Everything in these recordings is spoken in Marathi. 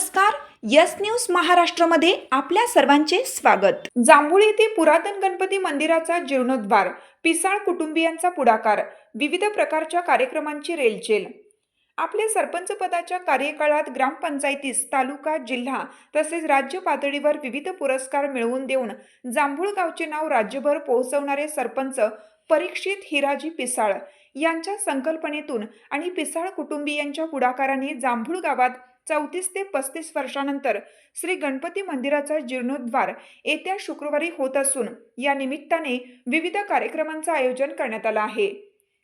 नमस्कार. यस न्यूज महाराष्ट्रमध्ये आपल्या सर्वांचे स्वागत. जांभूळ येथे पुरातन गणपती मंदिराचा जीर्णोद्धार, पिसाळ कुटुंबियांचा पुढाकार, विविध प्रकारच्या कार्यक्रमांची रेलचेल. आपल्या सरपंच पदाच्या कार्यकाळात ग्रामपंचायतीस, तालुका, जिल्हा तसेच राज्य पातळीवर विविध पुरस्कार मिळवून देऊन जांभूळ गावचे नाव राज्यभर पोहोचवणारे सरपंच परीक्षित हिराजी पिसाळ यांच्या संकल्पनेतून आणि पिसाळ कुटुंबियांच्या पुढाकाराने जांभूळ गावात 34 ते 35 वर्षानंतर श्री गणपती मंदिराचा जीर्णोद्धार येत्या शुक्रवारी होत असून या निमित्ताने विविध कार्यक्रमांचे आयोजन करण्यात आले आहे.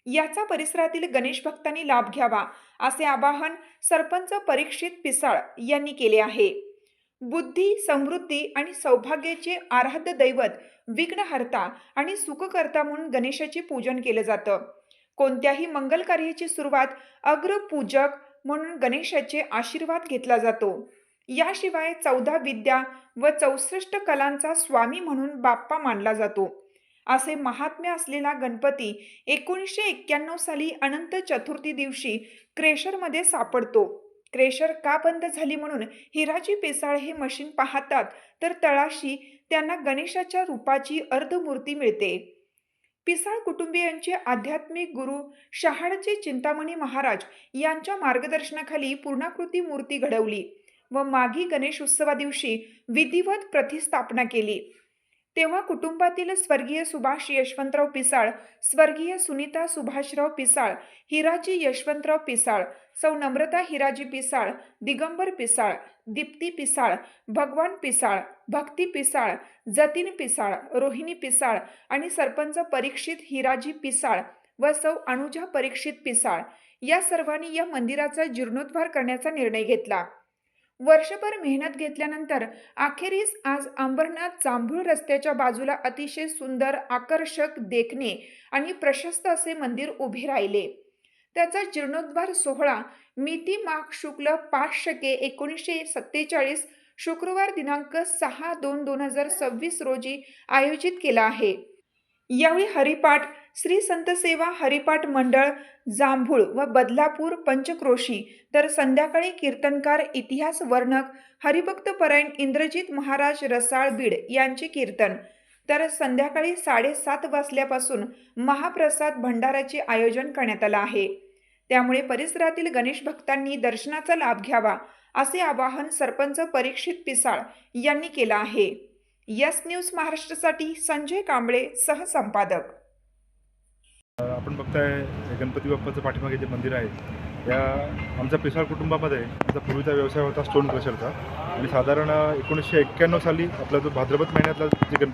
याचा परिसरातील गणेश भक्तांनी लाभ घ्यावा असे आवाहन सरपंच परीक्षित पिसाळ यांनी केले आहे. बुद्धी, समृद्धी आणि सौभाग्याचे आराध्य दैवत, विघ्नहर्ता आणि सुखकर्ता म्हणून गणेशाचे पूजन केले जातं. कोणत्याही मंगल कार्याची सुरुवात अग्रपूजक म्हणून गणेशाचे आशीर्वाद घेतला जातो. याशिवाय 14 विद्या व 64 कलांचा स्वामी म्हणून बाप्पा मानला जातो. असे महात्म्य असलेला गणपती 1991 साली अनंत चतुर्थी दिवशी क्रेशरमध्ये सापडतो. क्रेशर का बंद झाली म्हणून हिराजी पिसाळ हे मशीन पाहतात तर तळाशी त्यांना गणेशाच्या रूपाची अर्धमूर्ती मिळते. पिसाळ कुटुंबियांचे आध्यात्मिक गुरु शहाळचे चिंतामणी महाराज यांच्या मार्गदर्शनाखाली पूर्णाकृती मूर्ती घडवली व माघी गणेश उत्सवा दिवशी विधिवत प्रतिस्थापना केली. तेव्हा कुटुंबातील स्वर्गीय सुभाष यशवंतराव पिसाळ, स्वर्गीय सुनीता सुभाषराव पिसाळ, हिराजी यशवंतराव पिसाळ, सौ नम्रता हिराजी पिसाळ, दिगंबर पिसाळ, दीप्ती पिसाळ, भगवान पिसाळ, भक्ती पिसाळ, जतीन पिसाळ, रोहिणी पिसाळ आणि सरपंच परीक्षित हिराजी पिसाळ व सौ अनुजा परीक्षित पिसाळ या सर्वांनी या मंदिराचा जीर्णोद्धार करण्याचा निर्णय घेतला. वर्षभर मेहनत घेतल्यानंतर अखेरीस आज अंबरनाथ जांभूळ रस्त्याच्या बाजूला अतिशय सुंदर, आकर्षक, देखणे आणि प्रशस्त असे मंदिर उभे राहिले. त्याचा जीर्णोद्धार सोहळा मिती माघ शुक्ल 5 शके 1947 शुक्रवार दिनांक 6/2/2026 रोजी आयोजित केला आहे. यावेळी हरिपाठ श्री संत सेवा हरिपाठ मंडळ जांभूळ व बदलापूर पंचक्रोशी, तर संध्याकाळी कीर्तनकार इतिहास वर्णक हरिभक्त परायण इंद्रजित महाराज रसाळ बीड यांचे कीर्तन, तर संध्याकाळी 7:30 वाजल्यापासून महाप्रसाद भंडाराचे आयोजन करण्यात आले आहे. त्यामुळे परिसरातील गणेश भक्तांनी दर्शनाचा लाभ घ्यावा असे आवाहन सरपंच परीक्षित पिसाळ यांनी केले आहे. यस न्यूज महाराष्ट्रासाठी संजय कांबळे, सहसंपादक. आपण बघताय गणपती बाप्पाचं पाठीमागे जे मंदिर आहे, या आमच्या पिसाळ कुटुंबामध्ये आमचा पूर्वीचा व्यवसाय होता स्टोन क्रशरचा. आणि साधारण 1991 साली आपला जो भाद्रपद महिन्यातला जे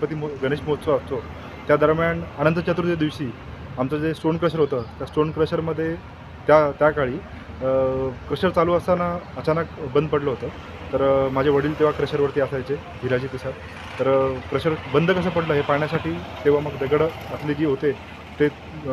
गणेश महोत्सव असतो त्या दरम्यान अनंत चतुर्थी दिवशी आमचं जे स्टोन क्रशर होतं, त्या स्टोन क्रशरमध्ये त्या काळी क्रशर चालू असताना अचानक बंद पडलं होतं. तर माझे वडील तेव्हा क्रशरवरती असायचे, हिराजी पिसाळ. तर क्रशर बंद कसं पडलं हे पाहण्यासाठी तेव्हा मग दगड आपले जे होते ते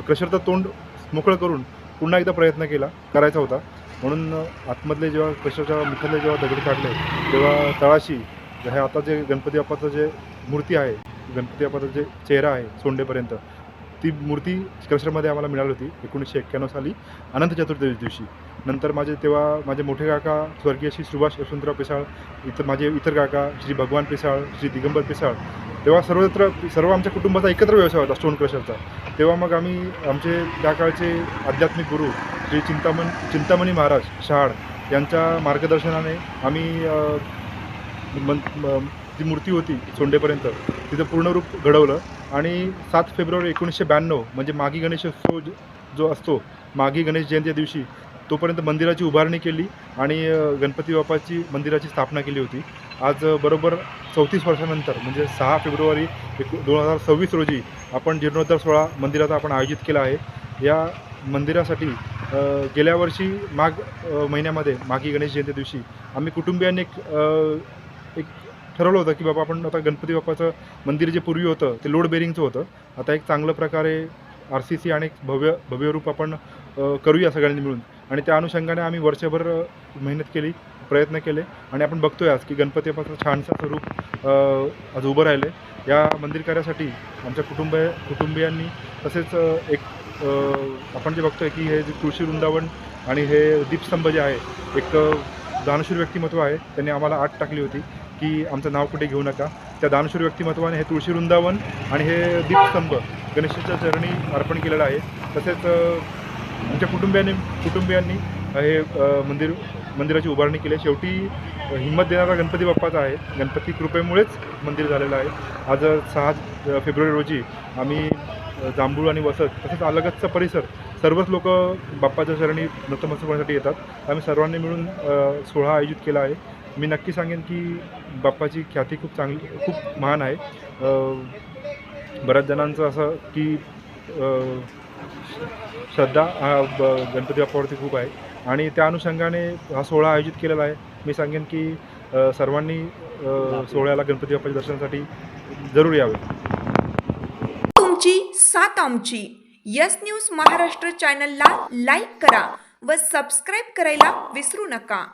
क्रशरचं तोंड मोकळं करून पुन्हा एकदा प्रयत्न करायचा होता. म्हणून आतमधले जेव्हा क्रशरच्या मुखातले जेव्हा दगड काढले तेव्हा तळाशी हे आता जे गणपती बाप्पाचं जे मूर्ती आहे, गणपती बाप्पाचा जे चेहरा आहे सोंडेपर्यंत, ती मूर्ती क्रशरमध्ये आम्हाला मिळाली होती 1991 साली अनंत चतुर्थी दिवशी. नंतर माझे मोठे काका स्वर्गीय श्री सुभाष यशवंतराव पिसाळ, माझे इतर काका श्री भगवान पिसाळ, श्री दिगंबर पिसाळ, तेव्हा सर्व आमच्या कुटुंबाचा एकत्र व्यवसाय होता स्टोन क्रशरचा. तेव्हा मग आम्ही आमचे त्या काळचे आध्यात्मिक गुरु श्री चिंतामणी महाराज शहाळ यांच्या मार्गदर्शनाने आम्ही जी मूर्ती होती सोंडेपर्यंत तिचं पूर्ण रूप घडवलं. आणि 7 फेब्रुवारी 1992 म्हणजे माघी गणेशोत्सव जो असतो, माघी गणेश जयंती दिवशी तोपर्यंत मंदिराची उभारणी केली आणि गणपती बाप्पाची मंदिराची स्थापना केली होती. आज बरोबर 34 वर्षानंतर म्हणजे 6 फेब्रुवारी 2026 रोजी आपण जीर्णोद्धार सोहळा मंदिराचा आपण आयोजित केला आहे. या मंदिरासाठी गेल्या वर्षी माघ महिन्यामध्ये माघी गणेश जयंती दिवशी आम्ही कुटुंबियांनी एक ठरवलं होतं की बाबा आपण आता गणपती बाप्पाचं मंदिर जे पूर्वी होतं ते लोड बेरिंगचं होतं, आता एक चांगलं प्रकारे RCC आणि भव्य रूप आपण करूया सगळ्यांनी मिळून. आणि त्या अनुषंगाने आम्ही वर्षभर मेहनत केली, प्रयत्न केले आणि आपण बघतोय आज की गणपती बाप्पाचं छानसं स्वरूप आज उभं राहिलं आहे. या मंदिर कार्यासाठी आमच्या कुटुंबियांनी तसेच आपण जे बघतोय की हे जे तुळशी वृंदावन आणि हे दीपस्तंभ जे आहे, एक दानशूर व्यक्तिमत्व आहे. त्यांनी आम्हाला आत टाकली होती की आमचं नाव कुठे घेऊ नका. त्या दानशूर व्यक्तिमत्वाने हे तुळशी वृंदावन आणि हे दीपस्तंभ गणेशाच्या चरणी अर्पण केलेलं आहे. तसेच आमच्या कुटुंबियांनी हे मंदिराची उभारणी केली. शेवटी हिंमत देणारा गणपती बाप्पाचा आहे. गणपती कृपेमुळेच मंदिर झालेलं आहे. आज 6 फेब्रुवारी रोजी आम्ही जांभूळ आणि वसत तसेच अलगतचा परिसर सर्वच लोक बाप्पाच्या चरणी नतमस्तक होण्यासाठी येतात. आम्ही सर्वांनी मिळून सोहळा आयोजित केला आहे. मी नक्की सांगेन की बाप्पाची ख्याती खूप महान आहे. बऱ्याच जणांचं असं की श्रद्धा गणपती बाप्पावरती खूप आहे आणि त्या अनुषंगाने हा सोहळा आयोजित केलेला आहे. मी सांगेन की सर्वांनी सोहळ्याला गणपती बाप्पाच्या दर्शनासाठी जरूर यावे. तुमची साथ आमची. यस न्यूज महाराष्ट्र चॅनलला लाईक करा व सबस्क्राईब करायला विसरू नका.